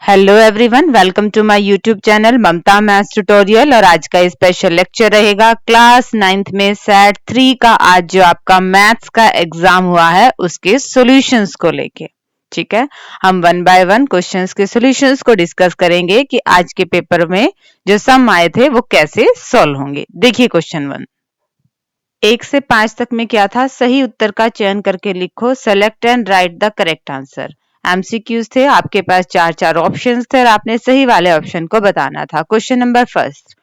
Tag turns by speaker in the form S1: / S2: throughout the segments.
S1: Hello everyone, welcome to my YouTube channel Mamta maths tutorial. और आज का स्पेशल लेक्चर रहेगा क्लास 9th में सेट 3 का। आज जो आपका मैथ्स का एग्जाम हुआ है उसके सॉल्यूशंस को लेके, ठीक है। हम वन बाय वन क्वेश्चंस के सॉल्यूशंस को डिस्कस करेंगे कि आज के पेपर में जो सम आए थे वो कैसे सॉल्व होंगे। देखिए क्वेश्चन 1, 1 से 5 तक में क्या था, सही उत्तर का चयन करके लिखो, select and right the correct answer. MCQs थे, आपके पास चार ऑप्शंस थे और आपने सही वाले ऑप्शन को बताना था। क्वेश्चन नंबर फर्स्ट,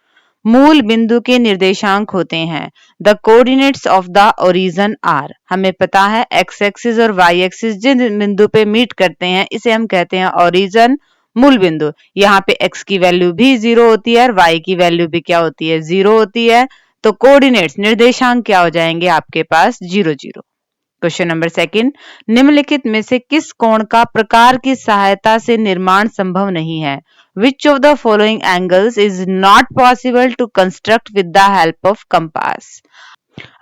S1: मूल बिंदु के निर्देशांक होते हैं। The coordinates of the origin are. हमें पता है एक्स एक्सिस और वाई एक्सिस जिन बिंदु पे मीट करते हैं इसे हम कहते हैं ओरिजिन, मूल बिंदु। यहाँ पे एक्स की वैल्यू भी 0 होती है और वाई की वैल्यू भी क्या होती है, 0 होती है। तो कोऑर्डिनेट्स निर्देशांक क्या हो जाएंगे आपके पास, 0 0। क्वेश्चन नंबर सेकंड, निम्नलिखित में से किस कोण का प्रकार की सहायता से निर्माण संभव नहीं है। Which of the following angles is not possible to construct with the help of compass?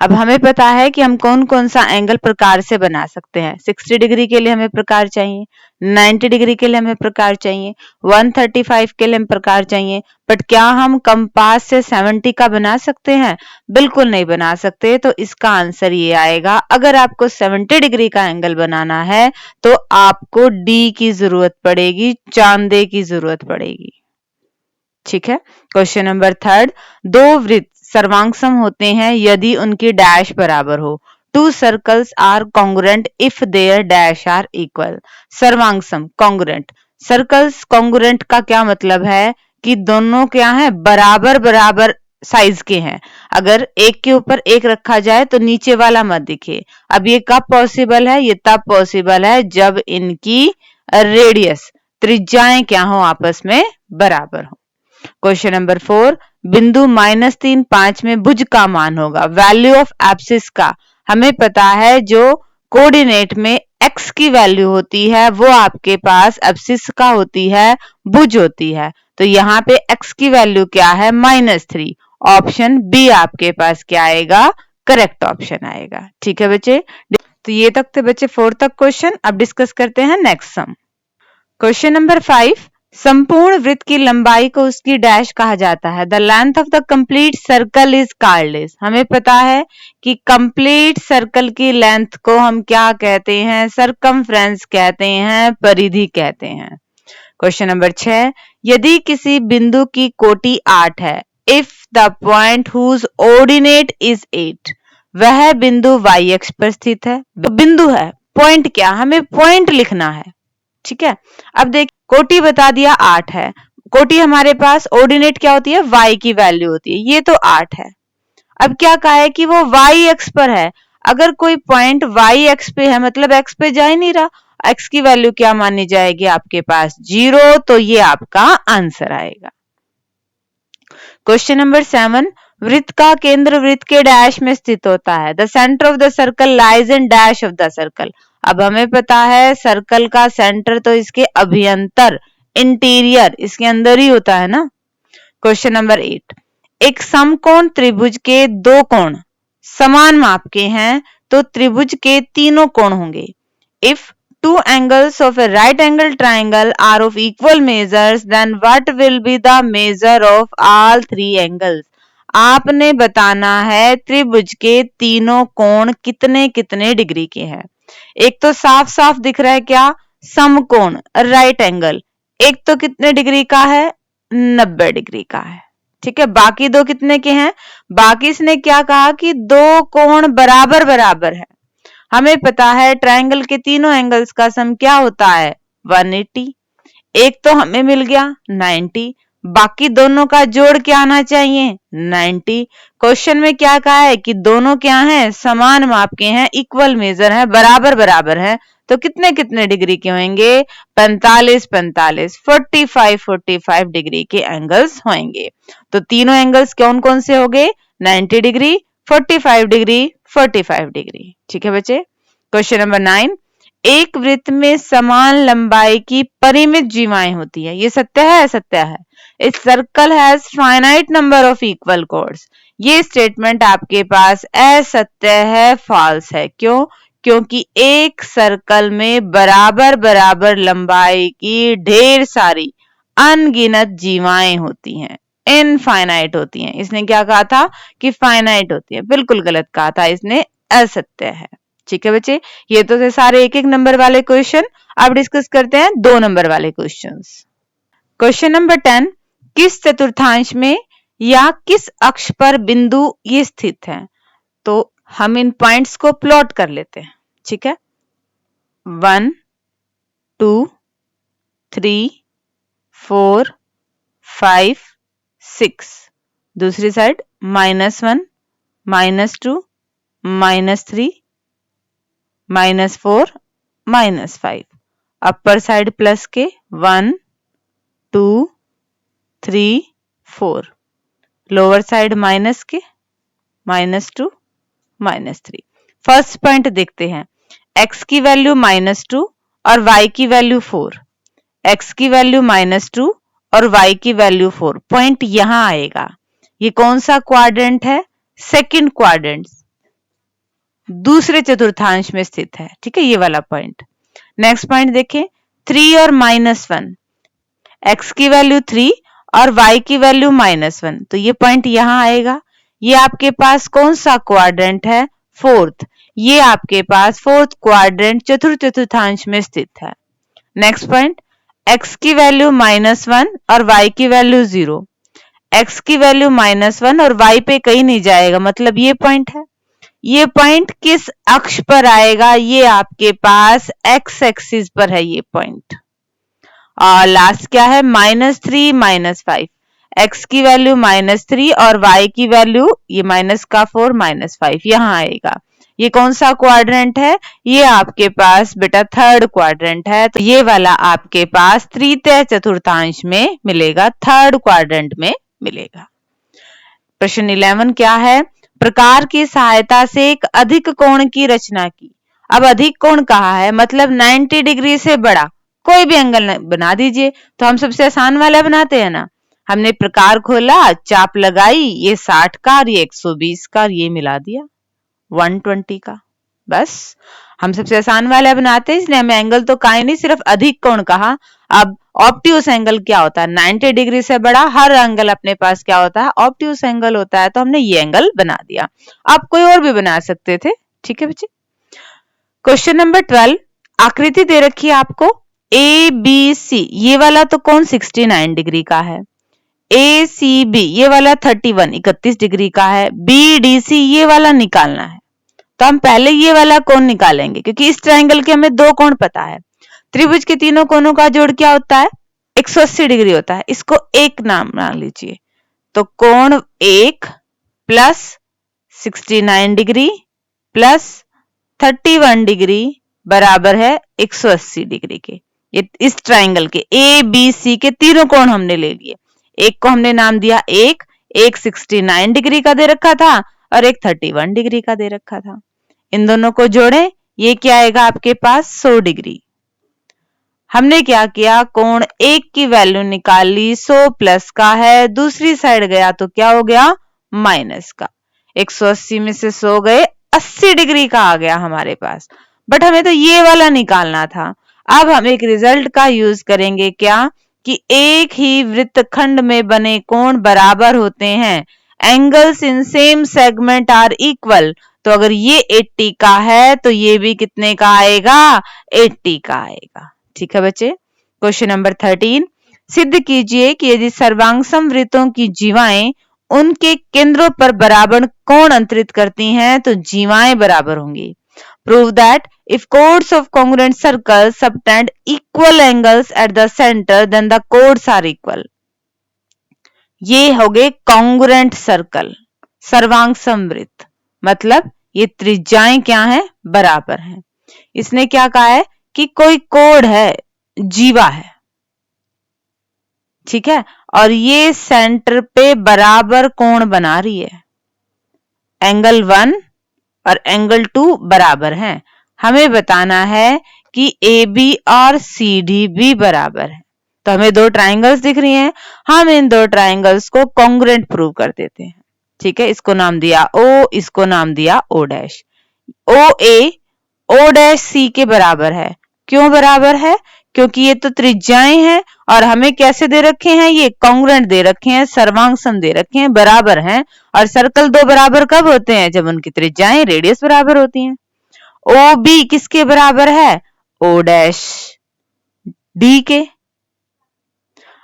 S1: अब हमें पता है कि हम कौन कौन सा एंगल प्रकार से बना सकते हैं। 60 डिग्री के लिए हमें प्रकार चाहिए, 90 डिग्री के लिए हमें प्रकार चाहिए, 135 के लिए हमें प्रकार चाहिए। बट क्या हम कंपास से 70 का बना सकते हैं? बिल्कुल नहीं बना सकते। तो इसका आंसर ये आएगा, अगर आपको 70 डिग्री का एंगल बनाना है तो आपको डी की जरूरत पड़ेगी, चांदे की जरूरत पड़ेगी, ठीक है। क्वेश्चन नंबर थर्ड, दो वृत्त सर्वांगसम होते हैं यदि उनकी डैश बराबर हो। Two circles are congruent if their dash are equal. सर्वांगसम, कॉन्ग्रुएंट। सर्कल्स कॉन्ग्रुएंट का क्या मतलब है कि दोनों क्या है, बराबर बराबर साइज के हैं। अगर एक के ऊपर एक रखा जाए तो नीचे वाला मत दिखे। अब ये कब पॉसिबल है, ये तब पॉसिबल है जब इनकी रेडियस, त्रिज्याएं क्या हो, आपस में बराबर हो। क्वेश्चन नंबर 4, बिंदु -3 5 में भुज का मान होगा। वैल्यू ऑफ एब्सिस का हमें पता है, जो कोऑर्डिनेट में x की वैल्यू होती है वो आपके पास एब्सिस का होती है, भुज होती है। तो यहाँ पे x की वैल्यू क्या है, -3। ऑप्शन बी आपके पास क्या आएगा, करेक्ट ऑप्शन आएगा, ठीक है बच्चे। तो ये तक थे बच्चे 4 तक क्वेश्चन। अब डिस्कस करते हैं नेक्स्ट सम। क्वेश्चन नंबर 5, संपूर्ण वृत्त की लंबाई को उसकी डैश कहा जाता है। The length of the complete circle is called is. हमें पता है कि कंप्लीट सर्कल की लेंथ को हम क्या कहते हैं, सरकमफ्रेंस कहते हैं, परिधि कहते हैं। क्वेश्चन नंबर 6, यदि किसी बिंदु की कोटि 8 है, if the point whose ordinate is 8, वह बिंदु y अक्ष पर स्थित है। बिंदु है, पॉइंट क्या, हमें पॉइंट लिखना है, ठीक है। अब देखिए कोटि बता दिया 8 है, कोटि हमारे पास ऑर्डिनेट क्या होती है, y की वैल्यू होती है, ये तो 8 है। अब क्या कहा है कि वो y अक्ष पर है। अगर कोई पॉइंट y अक्ष पे है मतलब x पे जा ही नहीं रहा, x की वैल्यू क्या मानी जाएगी आपके पास, 0। तो ये आपका आंसर आएगा। क्वेश्चन नंबर 7, वृत्त का केंद्र वृत्त के डैश में स्थित होता है। The centre of the circle lies in dash of the circle. अब हमें पता है सर्कल का सेंटर तो इसके अभ्यंतर, इंटीरियर, इसके अंदर ही होता है ना। क्वेश्चन नंबर 8, एक समकोण त्रिभुज के दो कोण समान माप के हैं तो त्रिभुज के तीनों कोण होंगे। If two angles of a right angle triangle are of equal measures, then what will be the measure of all three angles? आपने बताना है त्रिभुज के तीनों कोण कितने कितने डिग्री के हैं। एक तो साफ साफ दिख रहा है क्या, समकोण राइट एंगल, एक तो कितने डिग्री का है, 90 डिग्री का है, ठीक है। बाकी दो कितने के हैं, बाकी इसने क्या कहा कि दो कोण बराबर बराबर है। हमें पता है ट्रायंगल के तीनों एंगल्स का सम क्या होता है, 180। एक तो हमें मिल गया 90, बाकी दोनों का जोड़ क्या आना चाहिए, 90। क्वेश्चन में क्या कहा है कि दोनों क्या हैं, समान माप के हैं, इक्वल मेजर है, बराबर बराबर है। तो कितने कितने डिग्री के होंगे, 45 45, 45 45 डिग्री के एंगल्स होंगे। तो तीनों एंगल्स कौन कौन से हो गए, 90 डिग्री, 45 डिग्री, 45 डिग्री, ठीक है बच्चे। क्वेश्चन नंबर 9, एक वृत्त में समान लंबाई की परिमित जीवाएं होती है। ये सत्य है, सत्य है। इस circle has finite number of equal course. ये स्टेटमेंट आपके पास असत्य है, फॉल्स है। क्यों, क्योंकि एक सर्कल में बराबर बराबर लंबाई की ढेर सारी अनगिनत जीवाएं होती हैं, इनफाइनाइट होती हैं। इसने क्या कहा था कि फाइनाइट होती है, बिल्कुल गलत कहा था इसने, असत्य है। ठीक है बच्चे, ये तो थे सारे एक एक नंबर वाले क्वेश्चन। अब डिस्कस करते हैं 2 नंबर वाले क्वेश्चंस। क्वेश्चन नंबर 10, किस चतुर्थांश में या किस अक्ष पर बिंदु ये स्थित है? तो हम इन पॉइंट्स को प्लॉट कर लेते हैं। ठीक है, 1 2 3 4 5 6, दूसरी साइड -1 -2 -3 -4 -5, अपर साइड प्लस के 1 2 3 4, लोअर साइड माइनस के -2 -3। फर्स्ट पॉइंट देखते हैं, x की वैल्यू -2 और y की वैल्यू 4, x की वैल्यू -2 और y की वैल्यू 4, पॉइंट यहां आएगा। ये कौन सा क्वाड्रेंट है? सेकंड क्वाड्रेंट, दूसरे चतुर्थांश में स्थित है। ठीक है, ये वाला पॉइंट। नेक्स्ट पॉइंट देखें, 3 और -1, x की वैल्यू 3 और y की वैल्यू -1, तो ये पॉइंट यहां आएगा। ये आपके पास कौन सा क्वाड्रेंट है? फोर्थ। ये आपके पास फोर्थ क्वाड्रेंट चतुर्थ चतुर्थांश में स्थित है। नेक्स्ट पॉइंट, x की वैल्यू -1 और y की वैल्यू 0, x की वैल्यू -1 और y पे कहीं नहीं जाएगा, मतलब ये पॉइंट है। ये पॉइंट किस अक्ष पर आएगा? ये आपके पास x एक्सिस पर है ये पॉइंट। और लास्ट क्या है? -3 -5, x की वैल्यू -3 और y की वैल्यू ये -4 -5 यहां आएगा। ये कौन सा क्वाड्रेंट है? ये आपके पास बेटा थर्ड क्वाड्रेंट है, तो ये वाला आपके पास तृतीय चतुर्थांश में मिलेगा, थर्ड क्वाड्रेंट में मिलेगा। प्रश्न 11 क्या है? प्रकार की सहायता से एक अधिक कोण की रचना की। अब अधिक कोण कहा है, मतलब 90 डिग्री से बड़ा कोई भी एंगल बना दीजिए। तो हम सबसे आसान वाला बनाते हैं ना, हमने प्रकार खोला, चाप लगाई, ये 60 का और ये 120 का और ये मिला दिया 120 का, बस हम सबसे आसान वाला बनाते हैं। इसलिए हमें एंगल तो कहा नहीं, सिर्फ अधिक कोण कहा। अब ऑब्ट्यूस एंगल क्या होता है? 90 डिग्री से बड़ा हर एंगल अपने पास क्या होता है? ऑब्ट्यूस एंगल होता है। तो हमने ये एंगल बना दिया, आप कोई और भी बना सकते थे। ठीक है बच्चे। क्वेश्चन नंबर 12, आकृति दे रखी है आपको ए बी सी, ये वाला तो कौन 69 डिग्री का है, ए सी बी ये वाला 31 डिग्री का है, बी डी सी ये वाला निकालना है। तो हम पहले ये वाला कोण निकालेंगे, क्योंकि इस ट्रायंगल के हमें 2 कोण पता है। त्रिभुज के तीनों कोणों का जोड़ क्या होता है? 180 डिग्री होता है। इसको एक नाम मान लीजिए, तो कोण 1 प्लस 69 डिग्री प्लस 31 डिग्री बराबर है 180 डिग्री के। ये इस ट्रायंगल के ए बी सी के तीनों कोण हमने ले लिए। एक को हमने नाम दिया एक 69 डिग्री का दे रखा था और एक 31 डिग्री का दे रखा था। इन दोनों को जोड़ें, ये क्या आएगा आपके पास? 100 डिग्री। हमने क्या किया? कोण एक की वैल्यू निकाल ली, 100 प्लस का है, दूसरी साइड गया तो क्या हो गया? माइनस का। 180 में से 100 गए, 80 डिग्री का आ गया हमारे पास। बट हमें तो ये वाला निकालना था। अब हम एक रिजल्ट का यूज करेंगे, क्या कि एक ही वृत्तखंड में बने कोण बराबर होते हैं, angles in same segment are equal. तो अगर ये 80 का है तो ये भी कितने का आएगा? 80 का आएगा। ठीक है बच्चे। क्वेश्चन नंबर 13, सिद्ध कीजिए कि यदि सर्वांग समवृत्तों की जीवाएं उनके केंद्रों पर बराबर कोण अंतरित करती हैं तो जीवाएं बराबर होंगी। Prove that if chords of congruent circles subtend equal angles at the center, then the chords are equal. ये हो गए कॉन्ग्रुएंट सर्कल, सर्वांग समवृत्त, मतलब ये त्रिज्याएं क्या है? बराबर हैं। इसने क्या कहा है कि कोई कोड है, जीवा है, ठीक है, और ये सेंटर पे बराबर कोण बना रही है, एंगल 1 और एंगल 2 बराबर हैं। हमें बताना है कि ए बी और सी डी भी बराबर है। तो हमें 2 ट्राइंगल्स दिख रही हैं, हम इन 2 ट्राइंगल्स को कॉन्ग्रुएंट प्रूव कर देते हैं। ठीक है, इसको नाम दिया ओ, इसको नाम दिया ओ डैश। ओ ए O डैश C के बराबर है। क्यों बराबर है? क्योंकि ये तो त्रिज्याएं हैं और हमें कैसे दे रखे हैं, ये कॉन्ग्रुएंट दे रखे हैं, सर्वांग सम दे रखे हैं, बराबर हैं। और सर्कल दो बराबर कब होते हैं? जब उनकी त्रिज्याएं रेडियस बराबर होती हैं। OB किसके बराबर है? O डैश D के।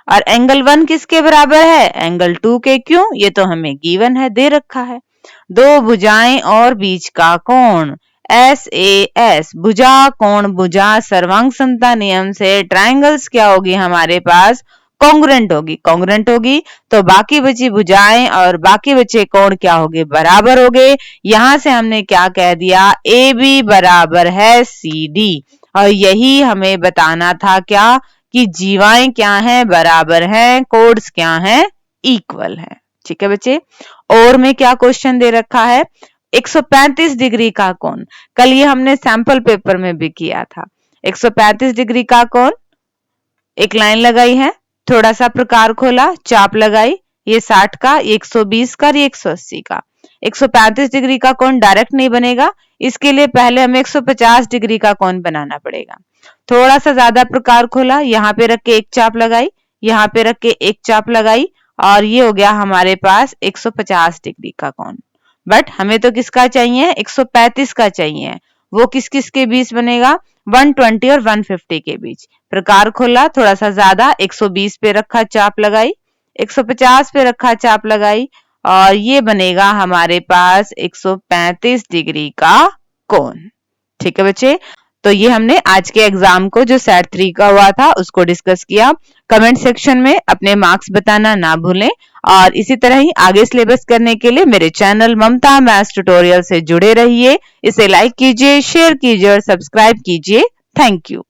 S1: और एंगल 1 किसके बराबर है? एंगल 2 के। क्यों? ये तो हमें गिवन है, दे रखा है। दो भुजाएं और बीच का कोण SAS, भुजा कोण भुजा सर्वांग समता नियम से ट्रायंगल्स क्या होगी हमारे पास? कॉन्ग्रुएंट होगी। कॉन्ग्रुएंट होगी तो बाकी बची भुजाएं और बाकी बचे कोण क्या होंगे? बराबर होंगे। यहां से हमने क्या कह दिया? AB बराबर है CD। और यही हमें बताना था क्या? कि जीवाएं क्या हैं? बराबर हैं। कोड्स क्या हैं? इक्वल हैं। ठीक है बच्चे। और में क्या क्वेश्चन दे रखा है? 135 डिग्री का कोण। कल ये हमने सैंपल पेपर में भी किया था। 135 डिग्री का कोण, एक लाइन लगाई है, थोड़ा सा प्रकार खोला, चाप लगाई, ये 60 का, ये 120 का, ये 180 का। 135 डिग्री का कोण डायरेक्ट नहीं बनेगा, इसके लिए पहले हमें 150 डिग्री का कोण बनाना पड़ेगा। थोड़ा सा ज्यादा प्रकार खोला, यहाँ पे रख के एक चाप लगाई, यहाँ पे रख के एक चाप लगाई, और ये हो गया हमारे पास 150 डिग्री का कोण। बट हमें तो किसका चाहिए? 135 का चाहिए। वो किस किस के बीच बनेगा? 120 और 150 के बीच। प्रकार खोला, थोड़ा सा ज्यादा, 120 पे रखा, चाप लगाई, 150 पे रखा, चाप लगाई, और ये बनेगा हमारे पास 135 डिग्री का कोण। ठीक है बच्चे। तो ये हमने आज के एग्जाम को जो सेट 3 का हुआ था उसको डिस्कस किया। कमेंट सेक्शन में अपने मार्क्स बताना ना भूलें, और इसी तरह ही आगे सिलेबस करने के लिए मेरे चैनल ममता मैथ्स ट्यूटोरियल से जुड़े रहिए। इसे लाइक कीजिए, शेयर कीजिए और सब्सक्राइब कीजिए। Thank you.